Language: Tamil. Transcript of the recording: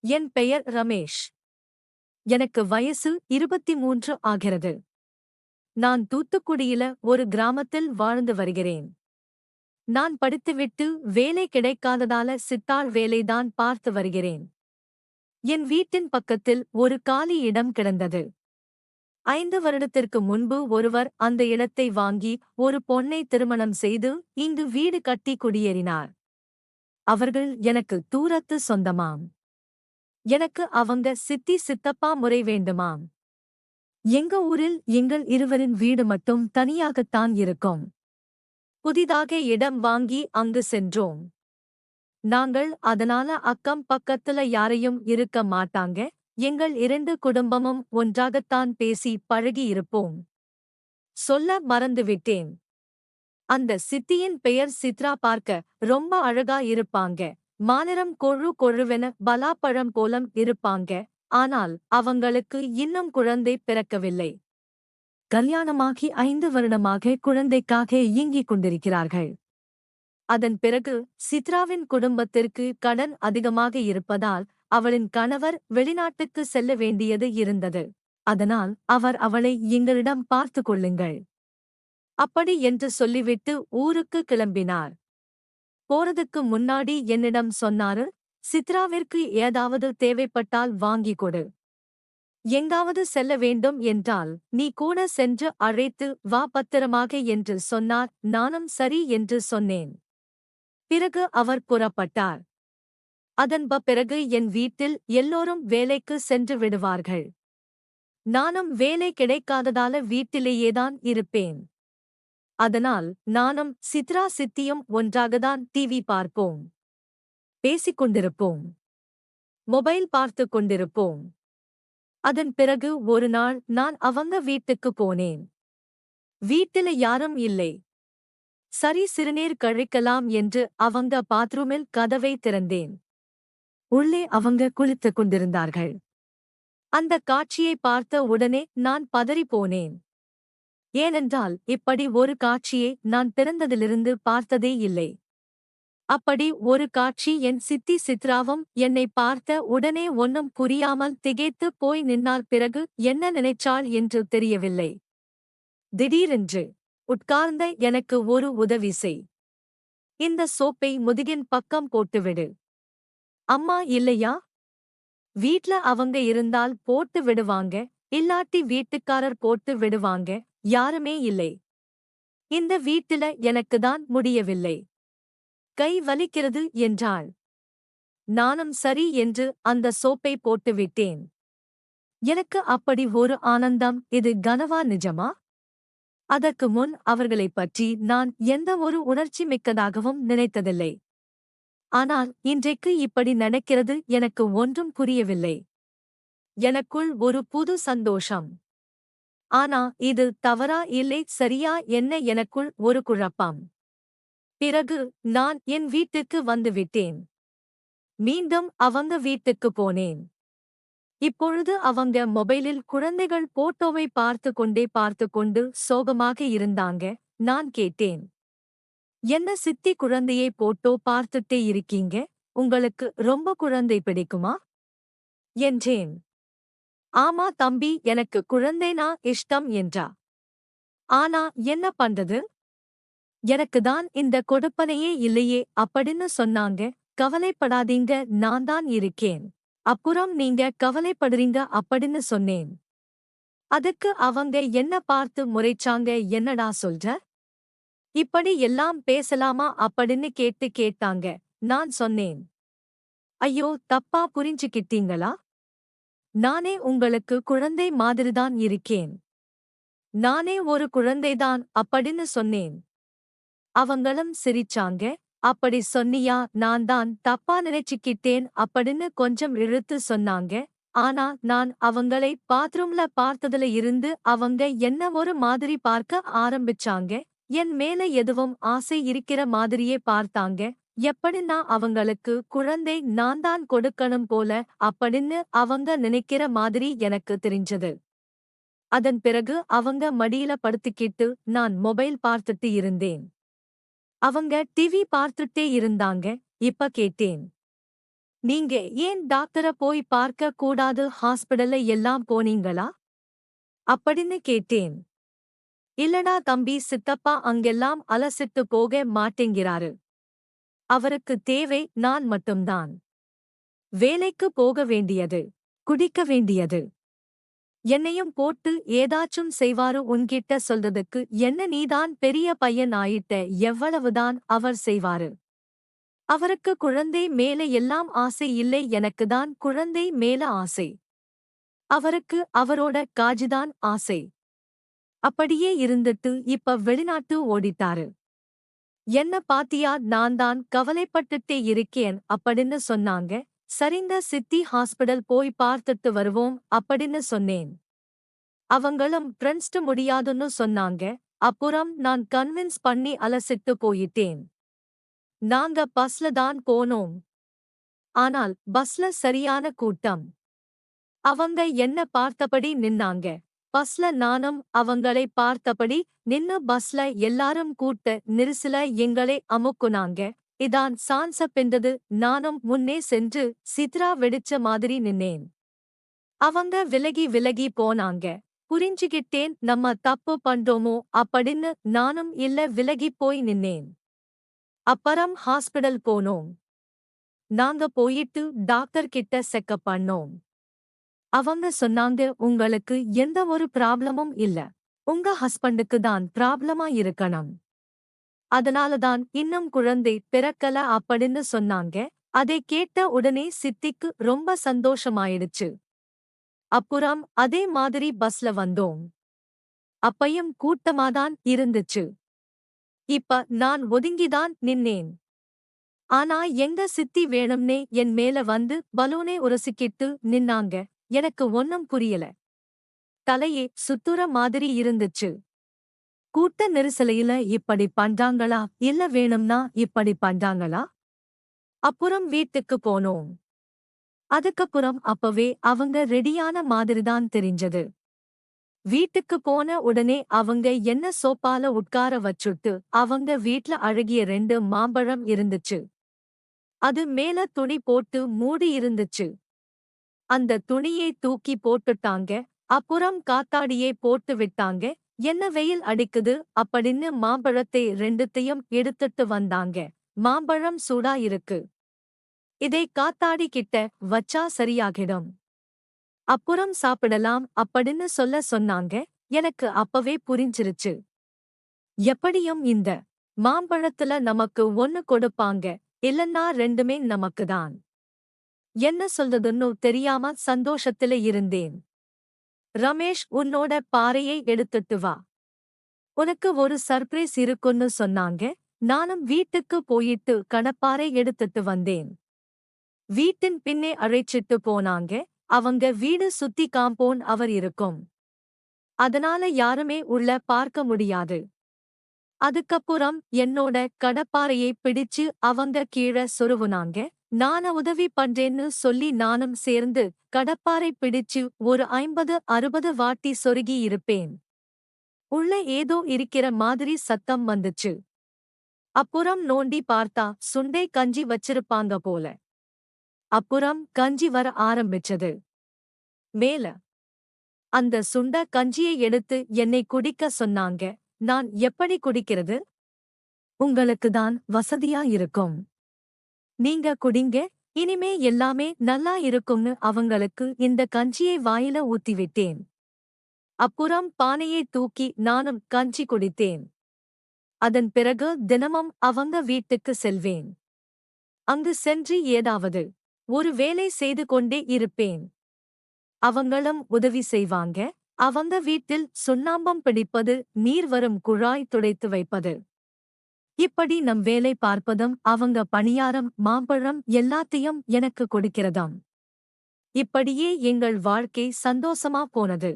என் பெயர் ரமேஷ். எனக்கு வயசு 23 ஆகிறது. நான் தூத்துக்குடியில ஒரு கிராமத்தில் வாழ்ந்து வருகிறேன். நான் படித்துவிட்டு வேலை கிடைக்காததால சித்தாள் வேலைதான் பார்த்து வருகிறேன். என் வீட்டின் பக்கத்தில் ஒரு காலி இடம் கிடந்தது. 5 வருடத்திற்கு முன்பு ஒருவர் அந்த இடத்தை வாங்கி ஒரு பொண்ணை திருமணம் செய்து இங்கு வீடு கட்டி குடியேறினார். அவர்கள் எனக்கு தூரத்து சொந்தமாம். எனக்கு அவங்க சித்தி சித்தப்பா முறை வேண்டுமாம். எங்க ஊரில் எங்கள் இருவரின் வீடு மட்டும் தனியாகத்தான் இருக்கும். புதிதாக இடம் வாங்கி அங்கு சென்றோம். நாங்கள் அதனால அக்கம் பக்கத்துல யாரையும் இருக்க மாட்டாங்க. எங்கள் 2 குடும்பமும் ஒன்றாகத்தான் பேசி பழகி இருப்போம். சொல்ல மறந்துவிட்டேன். அந்த சித்தியின் பெயர் சித்ரா. பார்க்க ரொம்ப அழகா இருப்பாங்க. மாநிறம் கொழு கொழுவென பலாப்பழம் போலம் இருப்பாங்க. ஆனால் அவங்களுக்கு இன்னும் குழந்தை பிறக்கவில்லை. கல்யாணமாகி 5 வருடமாக குழந்தைக்காக ஏங்கிக் கொண்டிருக்கிறார்கள். அதன் பிறகு சித்ராவின் குடும்பத்திற்கு கடன் அதிகமாக இருப்பதால் அவளின் கணவர் வெளிநாட்டுக்கு செல்ல வேண்டியது இருந்தது. அதனால் அவர் அவளை எங்களிடம் பார்த்து கொள்ளுங்கள் அப்படி என்று சொல்லிவிட்டு ஊருக்கு கிளம்பினார். போறதுக்கு முன்னாடி என்னிடம் சொன்னாரு, சித்ராவிற்கு ஏதாவது தேவைப்பட்டால் வாங்கிக் கொடு. எங்காவது செல்ல வேண்டும் என்றால் நீ கூட சென்று அழைத்து வா பத்திரமாக என்று சொன்னார். நானும் சரி என்று சொன்னேன். பிறகு அவர் புறப்பட்டார். அதன் பிறகு என் வீட்டில் எல்லோரும் வேலைக்கு சென்று விடுவார்கள். நானும் வேலை கிடைக்காததால வீட்டிலேயேதான் இருப்பேன். அதனால் நானும் சித்ரா சித்தியும் ஒன்றாகதான் டிவி பார்ப்போம். பேசிக்கொண்டிருப்போம். மொபைல் பார்த்து கொண்டிருப்போம். அதன் பிறகு ஒரு நாள் நான் அவங்க வீட்டுக்கு போனேன். வீட்டில யாரும் இல்லை. சரி சிறுநீர் கழிக்கலாம் என்று அவங்க பாத்ரூமில் கதவை திறந்தேன். உள்ளே அவங்க குளித்துக் கொண்டிருந்தார்கள். அந்த காட்சியை பார்த்த உடனே நான் பதறி போனேன். ஏனென்றால் இப்படி ஒரு காட்சியை நான் பிறந்ததிலிருந்து பார்த்ததே இல்லை. அப்படி ஒரு காட்சி என் சித்தி சித்ராவும் என்னை பார்த்த உடனே ஒன்னும் புரியாமல் திகைத்து போய் நின்றாள். பிறகு என்ன நினைச்சாள் என்று தெரியவில்லை. திடீரென்று உட்கார்ந்த எனக்கு ஒரு உதவி செய். இந்த சோப்பை முதுகின் பக்கம் போட்டுவிடு. அம்மா இல்லையா? வீட்ல அவங்க இருந்தால் போட்டு விடுவாங்க. இல்லாட்டி வீட்டுக்காரர் போட்டு விடுவாங்க. யாருமே இல்லை. இந்த வீட்டில எனக்குதான் முடியவில்லை. கை வலிக்கிறது என்றாள். நானும் சரி என்று அந்த சோப்பை போட்டுவிட்டேன். எனக்கு அப்படி ஒரு ஆனந்தம். இது கனவா நிஜமா? அதற்கு முன் அவர்களைப் பற்றி நான் எந்த ஒரு உணர்ச்சி மிக்கதாகவும் நினைத்ததில்லை. ஆனால் இன்றைக்கு இப்படி நடக்கிறது. எனக்கு ஒன்றும் புரியவில்லை. எனக்குள் ஒரு புது சந்தோஷம். ஆனா இது தவறா இல்லை சரியா என்ன எனக்குள் ஒரு குழப்பம். பிறகு நான் என் வீட்டுக்கு வந்துவிட்டேன். மீண்டும் அவங்க வீட்டுக்கு போனேன். இப்பொழுது அவங்க மொபைலில் குழந்தைகள் போட்டோவை பார்த்து கொண்டு சோகமாக இருந்தாங்க. நான் கேட்டேன், என்ன சித்தி குழந்தையை போட்டோ பார்த்துட்டே இருக்கீங்க? உங்களுக்கு ரொம்ப குழந்தை பிடிக்குமா என்றேன். ஆமா தம்பி, எனக்கு குழந்தைனா இஷ்டம் என்றா. ஆனா என்ன பண்றது? எனக்குதான் இந்த கொடுப்பனையே இல்லையே அப்படின்னு சொன்னாங்க. கவலைப்படாதீங்க, நான் தான் இருக்கேன். அப்புறம் நீங்க கவலைப்படுறீங்க அப்படின்னு சொன்னேன். அதுக்கு அவங்க என்ன பார்த்து முறைச்சாங்க. என்னடா சொல்ற? இப்படி எல்லாம் பேசலாமா அப்படின்னு கேட்டாங்க. நான் சொன்னேன், ஐயோ தப்பா புரிஞ்சுக்கிட்டீங்களா? நானே உங்களுக்கு குழந்தை மாதிரிதான் இருக்கேன். நானே ஒரு குழந்தைதான் அப்படின்னு சொன்னேன். அவங்களும் சிரிச்சாங்க. அப்படி சொன்னியா, நான் தான் தப்பா நினைச்சுக்கிட்டேன் அப்படின்னு கொஞ்சம் இழுத்து சொன்னாங்க. ஆனா நான் அவங்களை பாத்ரூம்ல பார்த்ததுல இருந்து அவங்க என்ன ஒரு மாதிரி பார்க்க ஆரம்பிச்சாங்க. என் மேல எதுவும் ஆசை இருக்கிற மாதிரியே பார்த்தாங்க. எப்படின்னா அவங்களுக்கு குழந்தை நான் தான் கொடுக்கணும் போல அப்படின்னு அவங்க நினைக்கிற மாதிரி எனக்கு தெரிஞ்சது. அதன் பிறகு அவங்க மடியில படுத்துக்கிட்டு நான் மொபைல் பார்த்துட்டு இருந்தேன். அவங்க டிவி பார்த்துட்டே இருந்தாங்க. இப்ப கேட்டேன், நீங்க ஏன் டாக்டர போய் பார்க்க கூடாது, ஹாஸ்பிடல்ல எல்லாம் போனீங்களா அப்படின்னு கேட்டேன். இல்லடா தம்பி, சித்தப்பா அங்கெல்லாம் அலசிட்டு போக மாட்டேங்கிறாரு. அவருக்கு தேவை நான் மட்டும்தான். வேலைக்கு போக வேண்டியது, குடிக்க வேண்டியது, என்னையும் போட்டு ஏதாச்சும் செய்வாரு. உன்கிட்ட சொல்றதுக்கு என்ன, நீதான் பெரிய பையன் ஆயிட்ட, எவ்வளவுதான் அவர் செய்வாரு. அவருக்கு குழந்தை மேல எல்லாம் ஆசை இல்லை, எனக்குதான் குழந்தை மேல ஆசை. அவருக்கு அவரோட காஜிதான் ஆசை. அப்படியே இருந்துட்டு இப்ப வெளிநாட்டு ஓடிட்டாரு. என்ன பாத்தியா, நான் தான் கவலைப்பட்டுட்டே இருக்கேன் அப்படின்னு சொன்னாங்க. சரிங்க சித்தி, ஹாஸ்பிடல் போய் பார்த்துட்டு வருவோம் அப்படின்னு சொன்னேன். அவங்களும் ஃப்ரெண்ட்ஸ்டு முடியாதுன்னு சொன்னாங்க. அப்புறம் நான் கன்வின்ஸ் பண்ணி அலசிட்டு போயிட்டேன். நாங்க பஸ்ல தான் போனோம். ஆனால் பஸ்ல சரியான கூட்டம். அவங்க என்ன பார்த்தபடி நின்னாங்க. பஸ்ல நானும் அவங்களை பார்த்தபடி நின்னு பஸ்ல எல்லாரும் கூட்ட நெரிசல எங்களை அமுக்குனாங்க. இதான் சான்ஸ பிந்தது. நானும் முன்னே சென்று சித்ரா வெடிச்ச மாதிரி நின்னேன். அவங்க விலகி விலகி போனாங்க. புரிஞ்சுகிட்டேன் நம்ம தப்பு பண்றோமோ அப்படின்னு நானும் இல்ல விலகி போய் நின்னேன். அப்புறம் ஹாஸ்பிடல் போனோம். நாங்க போயிட்டு டாக்டர் கிட்ட செக்கப் பண்ணோம். அவங்க சொன்னாங்க, உங்களுக்கு எந்த ஒரு ப்ராப்ளமும் இல்ல. உங்க ஹஸ்பண்டுக்கு தான் ப்ராப்ளமா இருக்கணும். அதனால தான் இன்னும் குழந்தை பிறக்கல அப்படின்னு சொன்னாங்க. அதை கேட்ட உடனே சித்திக்கு ரொம்ப சந்தோஷமாயிடுச்சு. அப்புறம் அதே மாதிரி பஸ்ல வந்தோம். அப்பயும் கூட்டமாதான் இருந்துச்சு. இப்ப நான் ஒதுங்கிதான் நின்னேன். ஆனா எங்க சித்தி வேணும்னே என் மேல வந்து பலூனை உரசிக்கிட்டு நின்னாங்க. எனக்கு ஒன்னும் புரியல. தலையே சுத்துற மாதிரி இருந்துச்சு. கூட்ட நெரிசலையில இப்படி பண்றாங்களா, இல்ல வேணும்னா இப்படி பண்றாங்களா? அப்புறம் வீட்டுக்கு போனோம். அதுக்கப்புறம் அப்பவே அவங்க ரெடியான மாதிரிதான் தெரிஞ்சது. வீட்டுக்கு போன உடனே அவங்க என்ன சோப்பால உட்கார வச்சுட்டு அவங்க வீட்ல அழகிய 2 மாம்பழம் இருந்துச்சு. அது மேல துணி போட்டு மூடி இருந்துச்சு. அந்த துணியை தூக்கி போட்டுட்டாங்க. அப்புறம் காத்தாடியே போட்டு விட்டாங்க. என்ன வெயில் அடிக்குது அப்படின்னு மாம்பழத்தை 2த்தையும் எடுத்துட்டு வந்தாங்க. மாம்பழம் சூடா இருக்கு. இதை காத்தாடி கிட்ட வச்சா சரியாகிடும். அப்புறம் சாப்பிடலாம் அப்படின்னு சொல்ல சொன்னாங்க. எனக்கு அப்பவே புரிஞ்சிருச்சு. எப்படியும் இந்த மாம்பழத்துல நமக்கு ஒன்னு கொடுப்பாங்க, இல்லன்னா 2மே நமக்குதான். என்ன சொல்றதுன்னு தெரியாம சந்தோஷத்தில இருந்தேன். ரமேஷ், உன்னோட பாறையை எடுத்துட்டு வா. உனக்கு ஒரு சர்ப்ரைஸ் இருக்குன்னு சொன்னாங்க. நானும் வீட்டுக்கு போயிட்டு கடப்பாரை எடுத்துட்டு வந்தேன். வீட்டின் பின்னே அழைச்சிட்டு போனாங்க. அவங்க வீடு சுத்தி காம்பவுண்ட் அவர் இருக்கும். அதனால யாருமே உள்ள பார்க்க முடியாது. அதுக்கப்புறம் என்னோட கடப்பாரையை பிடிச்சு அவங்க கீழ சொருவுனாங்க. நான உதவி பண்றேன்னு சொல்லி நானும் சேர்ந்து கடப்பாரை பிடிச்சு ஒரு 50-60 வாட்டி சொருகி இருப்பேன். உள்ள ஏதோ இருக்கிற மாதிரி சத்தம் வந்துச்சு. அப்புறம் நோண்டி பார்த்தா சுண்டை கஞ்சி வச்சிருப்பாங்க போல. அப்புறம் கஞ்சி வர ஆரம்பிச்சது. மேல அந்த சுண்ட கஞ்சியை எடுத்து என்னை குடிக்க சொன்னாங்க. நான் எப்படி குடிக்கிறது? உங்களுக்கு தான் வசதியா இருக்கும். நீங்க குடிங்க, இனிமே எல்லாமே நல்லா இருக்கும்னு அவங்களுக்கு இந்த கஞ்சியை வாயில ஊத்திவிட்டேன். அப்புறம் பானையை தூக்கி நானும் கஞ்சி குடித்தேன். அதன் பிறகு தினமும் அவங்க வீட்டுக்கு செல்வேன். அங்கு சென்று ஏதாவது ஒரு வேலை செய்து கொண்டே இருப்பேன். அவங்களும் உதவி செய்வாங்க. அவங்க வீட்டில் சுண்ணாம்பம் பிடிப்பது, நீர் வரும் குழாய் துடைத்து வைப்பது. இப்படி நம் வேலை பார்ப்பதும் அவங்க பணியாரம், மாம்பழம் எல்லாத்தையும் எனக்கு கொடுக்கிறதாம். இப்படியே எங்கள் வாழ்க்கை சந்தோஷமா போனது.